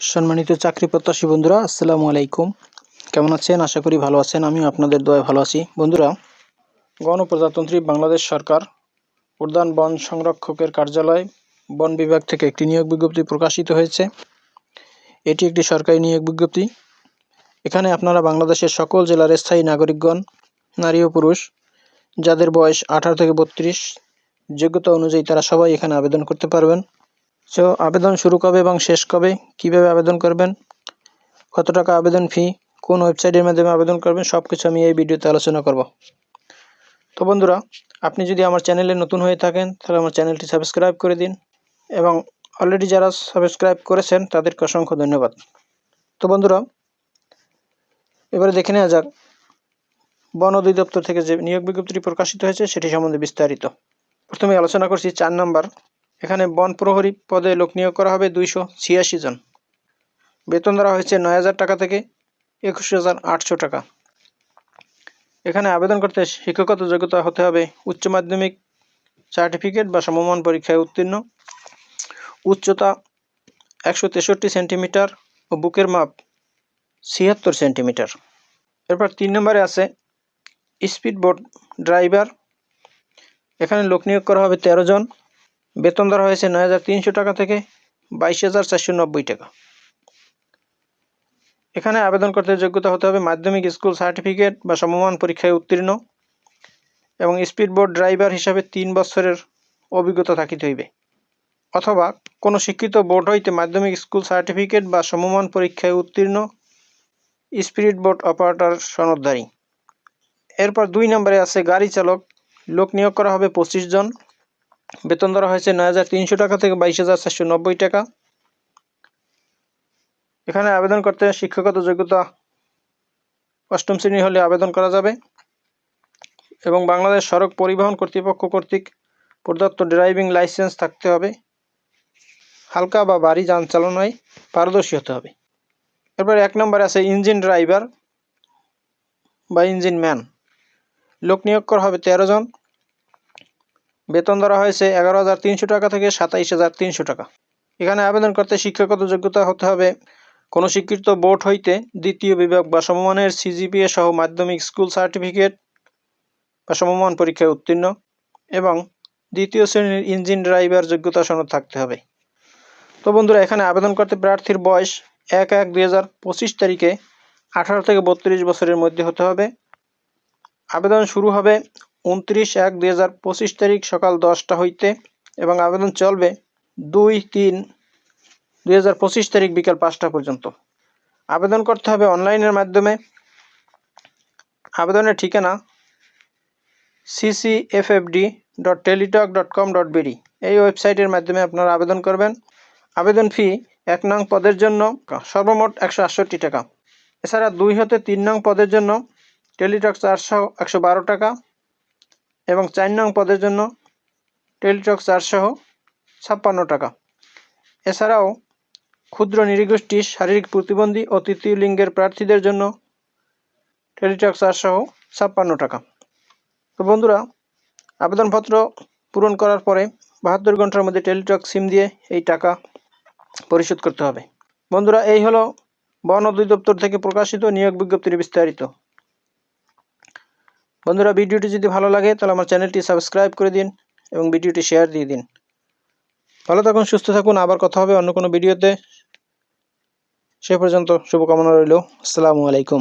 সম্মানিত চাকরি প্রত্যাশী বন্ধুরা, আসসালামু আলাইকুম। কেমন আছেন? আশা করি ভালো আছেন। আমিও আপনাদের দয়ায় ভালো আছি। বন্ধুরা, গণপ্রজাতন্ত্রী বাংলাদেশ সরকার প্রধান বন সংরক্ষকের কার্যালয় বন বিভাগ থেকে একটি নিয়োগ বিজ্ঞপ্তি প্রকাশিত হয়েছে। এটি একটি সরকারি নিয়োগ বিজ্ঞপ্তি। এখানে আপনারা বাংলাদেশের সকল জেলার স্থায়ী নাগরিকগণ, নারী ও পুরুষ, যাদের বয়স 18 থেকে 32, যোগ্যতা অনুযায়ী তারা সবাই এখানে আবেদন করতে পারবেন। সো আবেদন শুরু কবে এবং শেষ কবে, কিভাবে আবেদন করবেন, কত টাকা আবেদন ফি, কোন ওয়েবসাইটের মাধ্যমে আবেদন করবেন, সব কিছু আমি এই ভিডিওতে আলোচনা করব। তো বন্ধুরা, আপনি যদি আমার চ্যানেলে নতুন হয়ে থাকেন তাহলে আমার চ্যানেলটি সাবস্ক্রাইব করে দিন, এবং অলরেডি যারা সাবস্ক্রাইব করেছেন তাদেরকে অসংখ্য ধন্যবাদ। তো বন্ধুরা, এবারে দেখে নেওয়া যাক বন অধিদপ্তর থেকে যে নিয়োগ বিজ্ঞপ্তিটি প্রকাশিত হয়েছে সেটি সম্বন্ধে বিস্তারিত। প্রথমে আলোচনা করছি 4 নম্বর। এখানে বন প্রহরী পদে লোক নিয়োগ করা হবে 286 জন। বেতন ধরা হয়েছে 9,000 টাকা থেকে 21,800 টাকা। এখানে আবেদন করতে শিক্ষাগত যোগ্যতা হতে হবে উচ্চ মাধ্যমিক সার্টিফিকেট বা সমমান পরীক্ষায় উত্তীর্ণ, উচ্চতা 163 সেন্টিমিটার ও বুকের মাপ 76 সেন্টিমিটার। এরপর 3 নম্বরে আছে স্পিড বোট ড্রাইভার। এখানে লোক নিয়োগ করা হবে 13 জন। বেতন ধরা হয়েছে 9,300 টাকা থেকে 22,490 টাকা। এখানে আবেদন করতে যোগ্যতা হতে হবে মাধ্যমিক স্কুল সার্টিফিকেট বা সমমান পরীক্ষায় উত্তীর্ণ, এবং স্পিড বোট ড্রাইভার হিসাবে 3 বছরের অভিজ্ঞতা থাকিতে হইবে, অথবা কোনো শিক্ষিত বোট হইতে মাধ্যমিক স্কুল সার্টিফিকেট বা সমমান পরীক্ষায় উত্তীর্ণ স্পিড বোট অপারেটর সনদধারী। এরপর 2 নম্বরে আছে গাড়ি চালক। লোক নিয়োগ করা হবে 25 জন। বেতন ধরা হয়েছে 9,300 টাকা থেকে 22,490 টাকা। এখানে আবেদন করতে শিক্ষাগত যোগ্যতা 8ম শ্রেণী হলে আবেদন করা যাবে, এবং বাংলাদেশ সড়ক পরিবহন কর্তৃপক্ষ কর্তৃক প্রদত্ত ড্রাইভিং লাইসেন্স থাকতে হবে। হালকা বা ভারী যান চালনায় পারদর্শী হতে হবে। এরপর 1 নম্বরে আছে ইঞ্জিন ড্রাইভার বা ইঞ্জিন ম্যান। লোক নিয়োগ করা হবে 13 জন। বেতন ধরা হয়েছে 11,300 টাকা থেকে 27,300 টাকা। এখানে আবেদন করতে শিক্ষাগত যোগ্যতা হতে হবে কোনো স্বীকৃত বোর্ড হইতে দ্বিতীয় বিভাগ বা সমমানের সিজিপিএ সহ মাধ্যমিক স্কুল সার্টিফিকেট বা সমমান পরীক্ষায় উত্তীর্ণ, এবং দ্বিতীয় শ্রেণীর ইঞ্জিন ড্রাইভার যোগ্যতা সনদ থাকতে হবে। তো বন্ধুরা, এখানে আবেদন করতে প্রার্থীর বয়স 1/1/2025 তারিখে 18 থেকে 32 বছরের মধ্যে হতে হবে। আবেদন শুরু হবে 29/1/2025 তারিখ সকাল 10টা হইতে, এবং আবেদন চলবে 2/3/2025 তারিখ বিকাল 5টা পর্যন্ত। আবেদন করতে হবে অনলাইনের মাধ্যমে। আবেদনের ঠিকানা ccfd.teletalk.com.bd এই ওয়েবসাইটের মাধ্যমে আপনারা আবেদন করবেন। আবেদন ফি 1 নং পদের জন্য সর্বমোট 168 টাকা। এছাড়া 2 হতে 3 নং পদের জন্য টেলিটক চার্জ সহ 112 টাকা, এবং 4 নং পদের জন্য টেলিটক চার্জ সহ 56 টাকা। এছাড়াও ক্ষুদ্র নৃগোষ্ঠী, শারীরিক প্রতিবন্ধী ও তৃতীয় লিঙ্গের প্রার্থীদের জন্য টেলিটক চার্জ সহ 56 টাকা। তো বন্ধুরা, আবেদনপত্র পূরণ করার পরে 72 ঘন্টার মধ্যে টেলিটক সিম দিয়ে এই টাকা পরিশোধ করতে হবে। বন্ধুরা, এই হলো বন অধিদপ্তর থেকে প্রকাশিত নিয়োগ বিজ্ঞপ্তির বিস্তারিত। বন্ধুরা, ভিডিওটি যদি ভালো লাগে তাহলে আমার চ্যানেলটি সাবস্ক্রাইব করে দিন এবং ভিডিওটি শেয়ার দিয়ে দিন। ভালো থাকুন, সুস্থ থাকুন। আবার কথা হবে অন্য কোনো ভিডিওতে। সে পর্যন্ত শুভকামনা রইল। আসসালামু আলাইকুম।